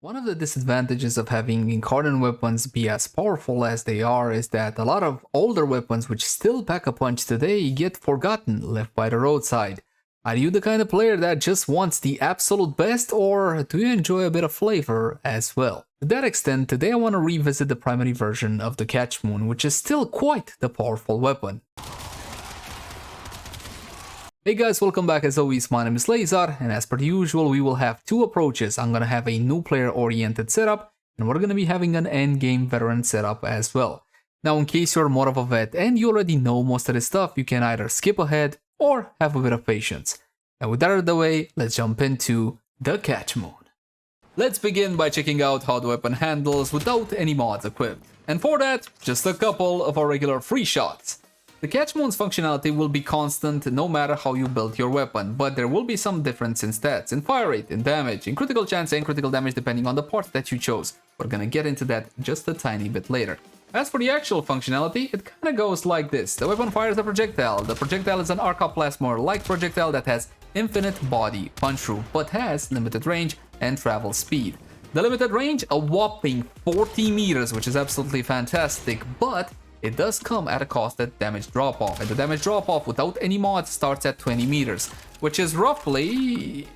One of the disadvantages of having Incarnon weapons be as powerful as they are is that a lot of older weapons which still pack a punch today get forgotten, left by the roadside. Are you the kind of player that just wants the absolute best, or do you enjoy a bit of flavor as well? To that extent, today I want to revisit the primary version of the Catchmoon, which is still quite the powerful weapon. Hey guys, welcome back. As always, my name is Leyzar, and as per usual, we will have two approaches. I'm gonna have a new player-oriented setup, and we're gonna be having an endgame veteran setup as well. Now, in case you're more of a vet and you already know most of this stuff, you can either skip ahead or have a bit of patience. And with that out of the way, let's jump into the Catchmoon. Let's begin by checking out how the weapon handles without any mods equipped. And for that, just a couple of our regular free shots. The Catchmoon's functionality will be constant no matter how you build your weapon, but there will be some difference in stats, in fire rate, in damage, in critical chance and critical damage depending on the part that you chose. We're gonna get into that just a tiny bit later. As for the actual functionality, it kinda goes like this. The weapon fires a projectile. The projectile is an Kitgun Plasmor-like projectile that has infinite body punch through, but has limited range and travel speed. The limited range, a whopping 40 meters, which is absolutely fantastic, but it does come at a cost at damage drop-off, and the damage drop-off without any mods starts at 20 meters, which is roughly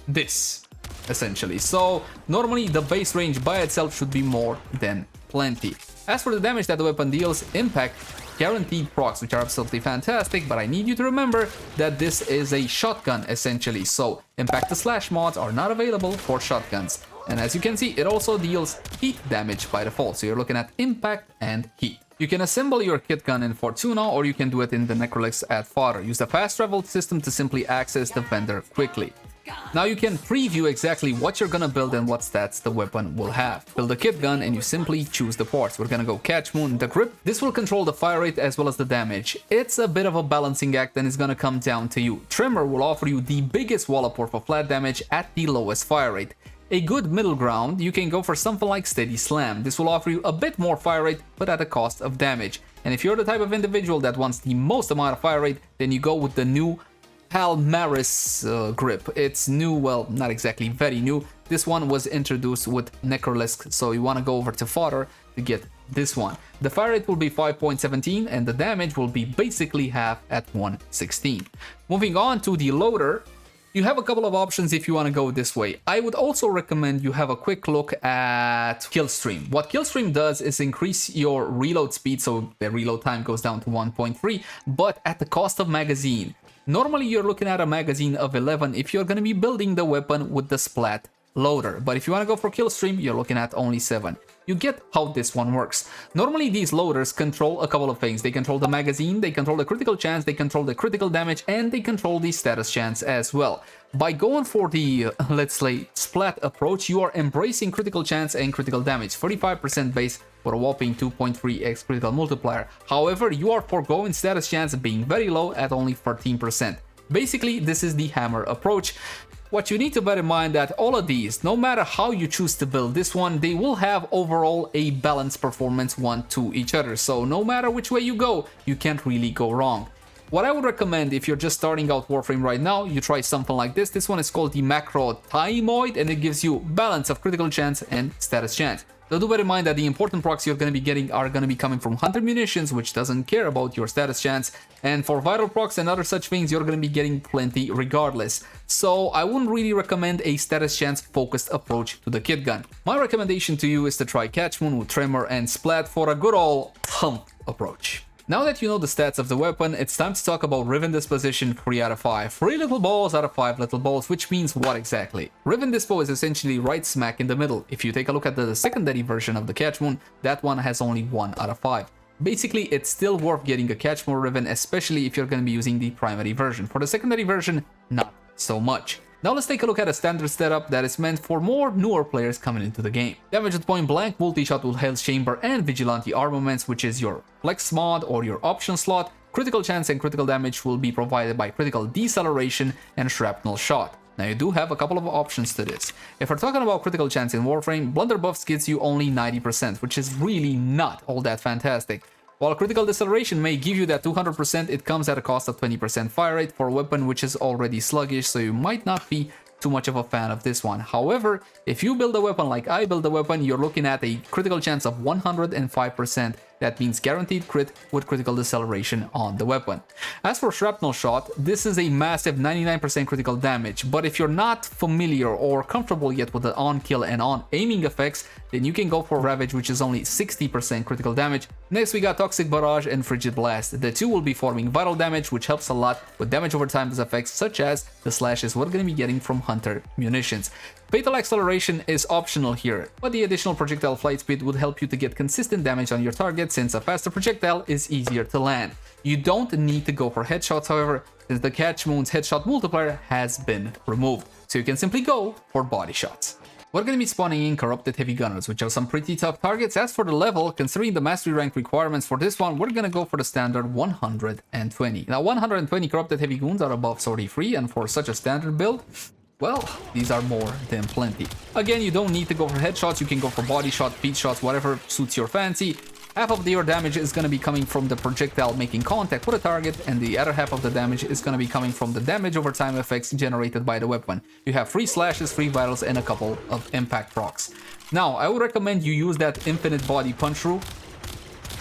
this, essentially. So normally the base range by itself should be more than plenty. As for the damage that the weapon deals, impact guaranteed procs, which are absolutely fantastic, but I need you to remember that this is a shotgun essentially, so impact to slash mods are not available for shotguns. And as you can see, it also deals heat damage by default, so you're looking at impact and heat. You can assemble your Kitgun in Fortuna, or you can do it in the Necrolix at fodder. Use the fast travel system to simply access the vendor quickly. Now you can preview exactly what you're gonna build and what stats the weapon will have. Build a Kitgun and you simply choose the parts. We're gonna go Catchmoon, the grip. This will control the fire rate as well as the damage. It's a bit of a balancing act and it's gonna come down to you. Tremor will offer you the biggest wallop for flat damage at the lowest fire rate. A good middle ground, you can go for something like Steady Slam. This will offer you a bit more fire rate, but at a cost of damage. And if you're the type of individual that wants the most amount of fire rate, then you go with the new Palmaris grip. It's new, well, not exactly very new. This one was introduced with Necrolix, so you want to go over to fodder to get this one. The fire rate will be 5.17 and the damage will be basically half at 116. Moving on to the loader, you have a couple of options if you want to go this way. I would also recommend you have a quick look at Killstream. What Killstream does is increase your reload speed, so the reload time goes down to 1.3, but at the cost of magazine. Normally you're looking at a magazine of 11 if you're going to be building the weapon with the splat loader, but if you want to go for Killstream, you're looking at only 7. You get how this one works. Normally these loaders control a couple of things. They control the magazine, they control the critical chance, they control the critical damage, and they control the status chance as well. By going for the, let's say, splat approach, you are embracing critical chance and critical damage, 45% base for a whopping 2.3x critical multiplier. However, you are foregoing status chance being very low at only 13%. Basically, this is the hammer approach. What you need to bear in mind that all of these, no matter how you choose to build this one, they will have overall a balanced performance one to each other. So no matter which way you go, you can't really go wrong. What I would recommend if you're just starting out Warframe right now, you try something like this. This one is called the Macro Thymoid, and it gives you balance of critical chance and status chance. Though do bear in mind that the important procs you're going to be getting are going to be coming from Hunter Munitions, which doesn't care about your status chance, and for vital procs and other such things, you're going to be getting plenty regardless. So I wouldn't really recommend a status chance focused approach to the Kitgun. My recommendation to you is to try Catchmoon with Tremor and Splat for a good old hump approach. Now that you know the stats of the weapon, it's time to talk about Riven disposition 3 out of 5. 3 little balls out of 5 little balls, which means what exactly? Riven dispo is essentially right smack in the middle. If you take a look at the secondary version of the Catchmoon, that one has only 1 out of 5. Basically, it's still worth getting a Catchmoon Riven, especially if you're going to be using the primary version. For the secondary version, not so much. Now let's take a look at a standard setup that is meant for more newer players coming into the game. Damage at point blank, multi-shot with Hell's Chamber and Vigilante Armaments, which is your flex mod or your option slot. Critical chance and critical damage will be provided by critical deceleration and shrapnel shot. Now you do have a couple of options to this. If we're talking about critical chance in Warframe, blunderbuffs gives you only 90%, which is really not all that fantastic. While critical deceleration may give you that 200%, it comes at a cost of 20% fire rate for a weapon which is already sluggish, so you might not be too much of a fan of this one. However, if you build a weapon like I build a weapon, you're looking at a critical chance of 105%. That means guaranteed crit with critical deceleration on the weapon. As for shrapnel shot, this is a massive 99% critical damage, but if you're not familiar or comfortable yet with the on-kill and on-aiming effects, then you can go for Ravage, which is only 60% critical damage. Next we got Toxic Barrage and Frigid Blast. The two will be forming vital damage, which helps a lot with damage over time effects such as the slashes we're going to be getting from Hunter munitions. Fatal Acceleration is optional here, but the additional projectile flight speed would help you to get consistent damage on your target since a faster projectile is easier to land. You don't need to go for headshots, however, since the Catchmoon's headshot multiplier has been removed, so you can simply go for body shots. We're going to be spawning in Corrupted Heavy Gunners, which are some pretty tough targets. As for the level, considering the mastery rank requirements for this one, we're going to go for the standard 120. Now 120 Corrupted Heavy Goons are above 33, and for such a standard build, well, these are more than plenty. Again, you don't need to go for headshots, you can go for body shots, feet shots, whatever suits your fancy. Half of your damage is going to be coming from the projectile making contact with a target, and the other half of the damage is going to be coming from the damage over time effects generated by the weapon. You have 3 slashes, 3 vitals, and a couple of impact procs. Now, I would recommend you use that infinite body punch through,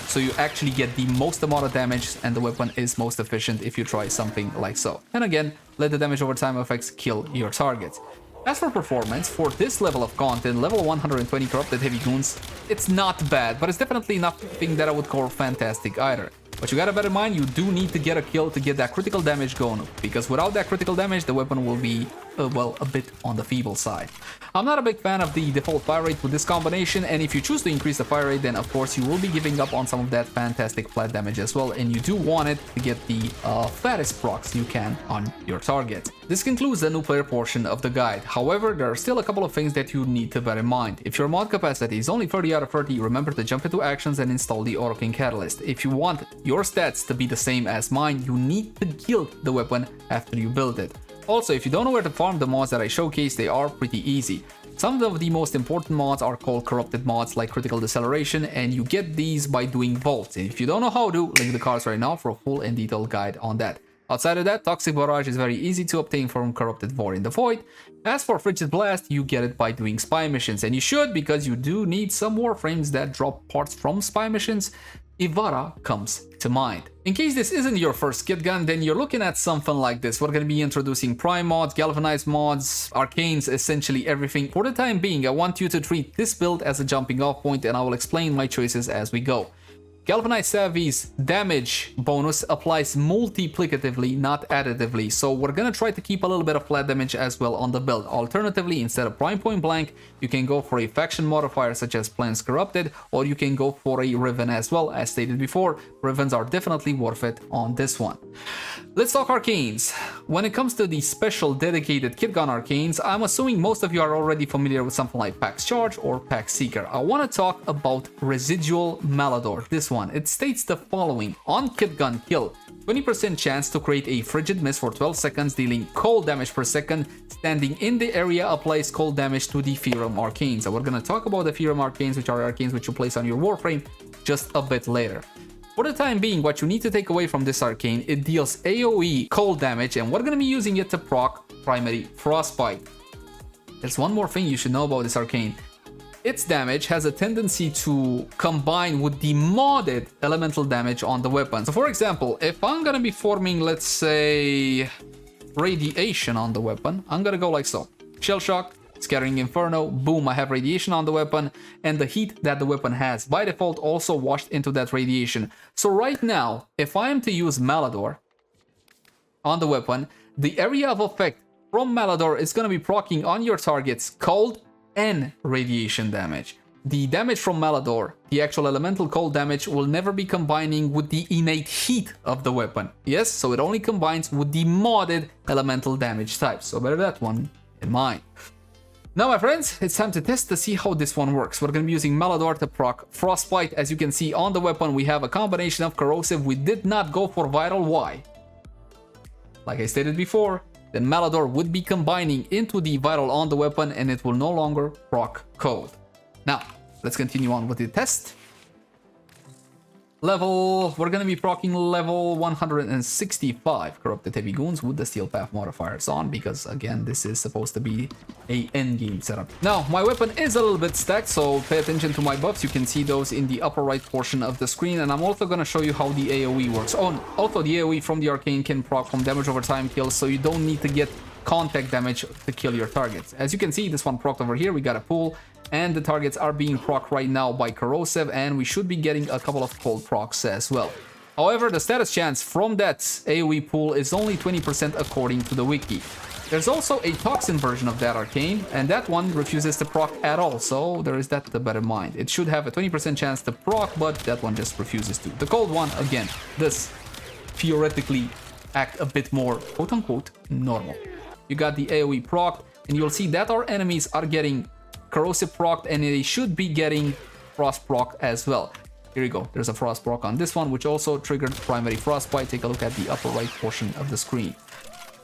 so you actually get the most amount of damage, and the weapon is most efficient if you try something like so. And again, let the damage over time effects kill your targets. As for performance, for this level of content, level 120 Corrupted Heavy Goons, it's not bad, but it's definitely nothing that I would call fantastic either. But you gotta bear in mind, you do need to get a kill to get that critical damage going, because without that critical damage, the weapon will be, well, a bit on the feeble side. I'm not a big fan of the default fire rate with this combination, and if you choose to increase the fire rate, then of course you will be giving up on some of that fantastic flat damage as well, and you do want it to get the fattest procs you can on your target. This concludes the new player portion of the guide. However, there are still a couple of things that you need to bear in mind. If your mod capacity is only 30 out of 30, remember to jump into actions and install the Arcane Catalyst. If you want your stats to be the same as mine, you need to guild the weapon after you build it. Also, if you don't know where to farm the mods that I showcase, they are pretty easy. Some of the most important mods are called corrupted mods like Critical Deceleration, and you get these by doing vaults. And if you don't know how to, link the cards right now for a full and detailed guide on that. Outside of that, Toxic Barrage is very easy to obtain from Corrupted War in the Void. As for Frigid Blast, you get it by doing spy missions, and you should, because you do need some Warframes that drop parts from spy missions. Ivara comes to mind. In case this isn't your first Kitgun, then you're looking at something like this. We're going to be introducing Prime mods, Galvanized mods, Arcanes, essentially everything. For the time being, I want you to treat this build as a jumping off point, and I will explain my choices as we go. Galvanized Savvy's damage bonus applies multiplicatively, not additively, so we're gonna try to keep a little bit of flat damage as well on the build. Alternatively, instead of Prime Point Blank, you can go for a faction modifier such as Plans Corrupted, or you can go for a Riven as well. As stated before, Rivens are definitely worth it on this one. Let's talk Arcanes. When it comes to the special dedicated Kitgun Arcanes, I'm assuming most of you are already familiar with something like Pax Charge or Pax Seeker. I want to talk about Residual Malador, this one. It states the following: on Kitgun kill, 20% chance to create a frigid mist for 12 seconds, dealing cold damage per second. Standing in the area applies cold damage to the Theorem Arcanes. So we're going to talk about the Theorem Arcanes, which are Arcanes which you place on your Warframe, just a bit later. For the time being, what you need to take away from this Arcane, it deals AoE cold damage, and we're going to be using it to proc primary Frostbite. There's one more thing you should know about this Arcane. Its damage has a tendency to combine with the modded elemental damage on the weapon. So for example, if I'm going to be forming, let's say, Radiation on the weapon, I'm going to go like so. Shell Shock, Scattering Inferno, boom, I have radiation on the weapon, and the heat that the weapon has by default also washed into that radiation. So right now, if I am to use Malador on the weapon, the area of effect from Malador is going to be proccing on your targets cold and radiation damage. The damage from Malador, the actual elemental cold damage, will never be combining with the innate heat of the weapon. Yes, so it only combines with the modded elemental damage type, so bear that one in mind. Now, my friends, it's time to test to see how this one works. We're going to be using Malador to proc Frostbite. As you can see on the weapon, we have a combination of corrosive. We did not go for vital. Why? Like I stated before, then Malador would be combining into the vital on the weapon, and it will no longer proc cold. Now, let's continue on with the test. We're gonna be proccing level 165 Corrupted Heavy Goons with the Steel Path modifiers on, because again, this is supposed to be a endgame setup. Now, my weapon is a little bit stacked, so pay attention to my buffs. You can see those in the upper right portion of the screen, and I'm also gonna show you how the AoE works. Oh, also the AoE from the Arcane can proc from damage over time kills, so you don't need to get contact damage to kill your targets. As you can see, this one procced over here, we got a pool, and the targets are being procced right now by corrosive, and we should be getting a couple of cold procs as well. However, the status chance from that AoE pool is only 20% according to the wiki. There's also a toxin version of that arcane, and that one refuses to proc at all, so there is that to bear in mind. It should have a 20% chance to proc, but that one just refuses to. The cold one, again, this theoretically act a bit more quote-unquote normal. You got the AoE proc, and you'll see that our enemies are getting corrosive proc, and they should be getting frost proc as well. Here you go, there's a frost proc on this one, which also triggered primary frostbite. Take a look at the upper right portion of the screen.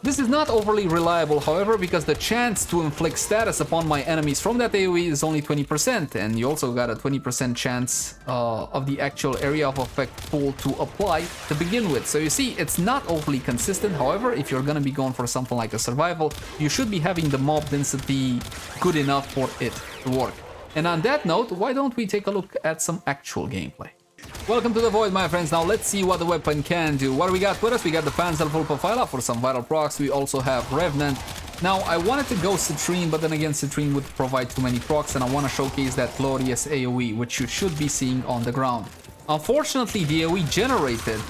This is not overly reliable, however, because the chance to inflict status upon my enemies from that AoE is only 20%, and you also got a 20% chance of the actual area of effect pool to apply to begin with. So you see, it's not overly consistent. However, if you're gonna be going for something like a survival, you should be having the mob density good enough for it to work. And on that note, why don't we take a look at some actual gameplay? Welcome to the Void, my friends. Now let's see what the weapon can do. What do we got with us? We got the Panzer full profile for some vital procs. We also have Revenant. Now I wanted to go Citrine, but then again Citrine would provide too many procs, and I want to showcase that glorious AoE, which you should be seeing on the ground. Unfortunately, the AoE generated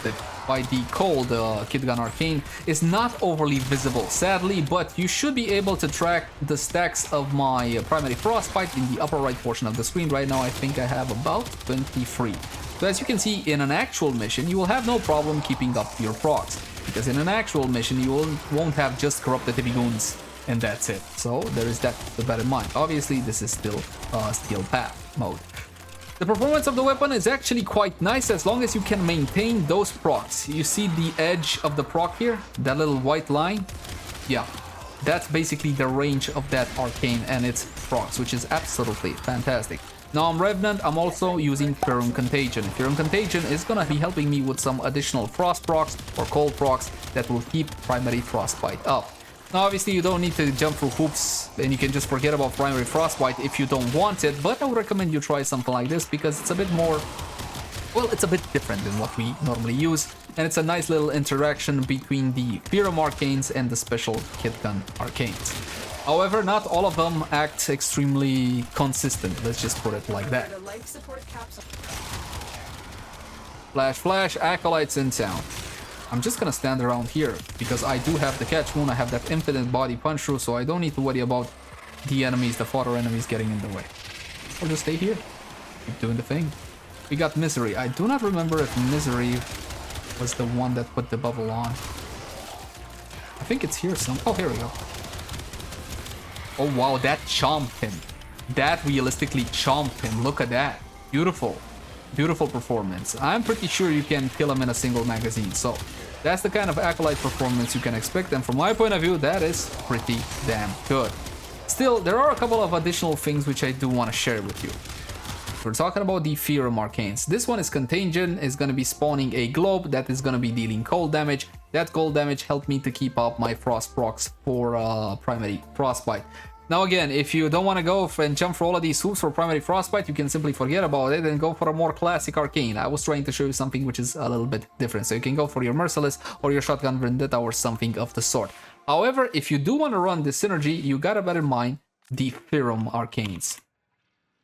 by the cold Kitgun Arcane is not overly visible, sadly, but you should be able to track the stacks of my primary frostbite in the upper right portion of the screen. Right now I think I have about 23. So as you can see, in an actual mission, you will have no problem keeping up your procs, because in an actual mission, you won't have just Corrupted Heavy Goons, and that's it. So there is that to bear in mind. Obviously, this is still Steel Path mode. The performance of the weapon is actually quite nice as long as you can maintain those procs. You see the edge of the proc here? That little white line? Yeah, that's basically the range of that arcane and its procs, which is absolutely fantastic. Now I'm Revenant, I'm also using Furum Contagion. Furum Contagion is gonna be helping me with some additional frost procs or cold procs that will keep primary frostbite up. Now obviously you don't need to jump through hoops, and you can just forget about primary frostbite if you don't want it, but I would recommend you try something like this because it's a bit more, well, it's a bit different than what we normally use, and it's a nice little interaction between the Furum Arcanes and the special Kitgun Arcanes. However, not all of them act extremely consistent, let's just put it like that. Flash, flash, acolytes in town. I'm just gonna stand around here, because I do have the Catchmoon, I have that infinite body punch through, so I don't need to worry about the enemies, the fodder enemies getting in the way. I'll just stay here, keep doing the thing. We got Misery. I do not remember if Misery was the one that put the bubble on. I think it's here some. Oh, here we go. Oh wow, that chomped him. That realistically chomped him. Look at that. Beautiful. Beautiful performance. I'm pretty sure you can kill him in a single magazine. So that's the kind of acolyte performance you can expect. And from my point of view, that is pretty damn good. Still, there are a couple of additional things which I do want to share with you. We're talking about the Furum Arcanes. This one is Contagion, is going to be spawning a globe that is going to be dealing cold damage. That cold damage helped me to keep up my frost procs for primary frostbite. Now again, if you don't want to go and jump for all of these hoops for primary frostbite, you can simply forget about it and go for a more classic arcane. I was trying to show you something which is a little bit different. So you can go for your Merciless or your Shotgun Vendetta or something of the sort. However, if you do want to run this synergy, you gotta bear in mind the Furum Arcanes.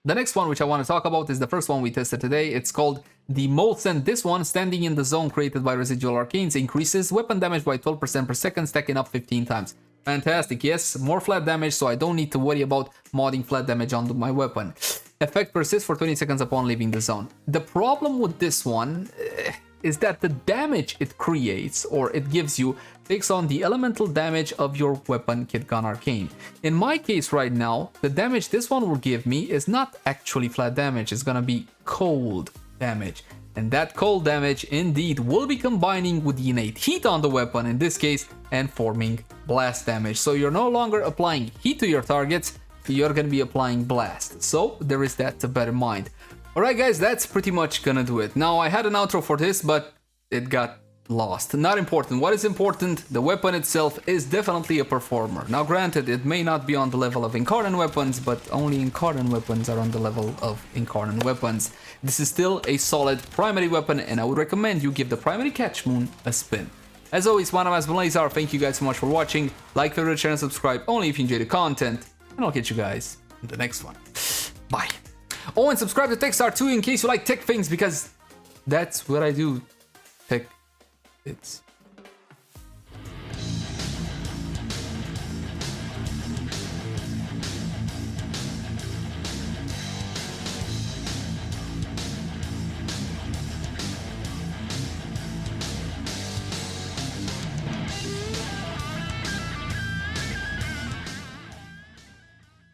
The next one which I want to talk about is the first one we tested today. It's called the Molten. This one, standing in the zone created by residual arcanes, increases weapon damage by 12% per second, stacking up 15 times. Fantastic, yes, more flat damage, so I don't need to worry about modding flat damage onto my weapon. Effect persists for 20 seconds upon leaving the zone. The problem with this one is that the damage it creates, or it gives you, takes on the elemental damage of your weapon Kitgun Arcane. In my case right now, the damage this one will give me is not actually flat damage, it's gonna be cold damage. And that cold damage indeed will be combining with the innate heat on the weapon in this case and forming blast damage. So you're no longer applying heat to your targets, you're gonna be applying blast. So there is that to bear in mind. Alright guys, that's pretty much gonna do it. Now I had an outro for this, but it got lost. Not important. What is important, the weapon itself is definitely a performer. Now granted, it may not be on the level of Incarnon weapons, but only Incarnon weapons are on the level of Incarnon weapons. This is still a solid primary weapon, and I would recommend you give the primary Catchmoon a spin. As always, my name has been Leyzar. Thank you guys so much for watching. Like, favorite, share, and subscribe only if you enjoy the content, and I'll catch you guys in the next one. Bye. Oh, and subscribe to Techstar too in case you like tech things, because that's what I do. Tech. It's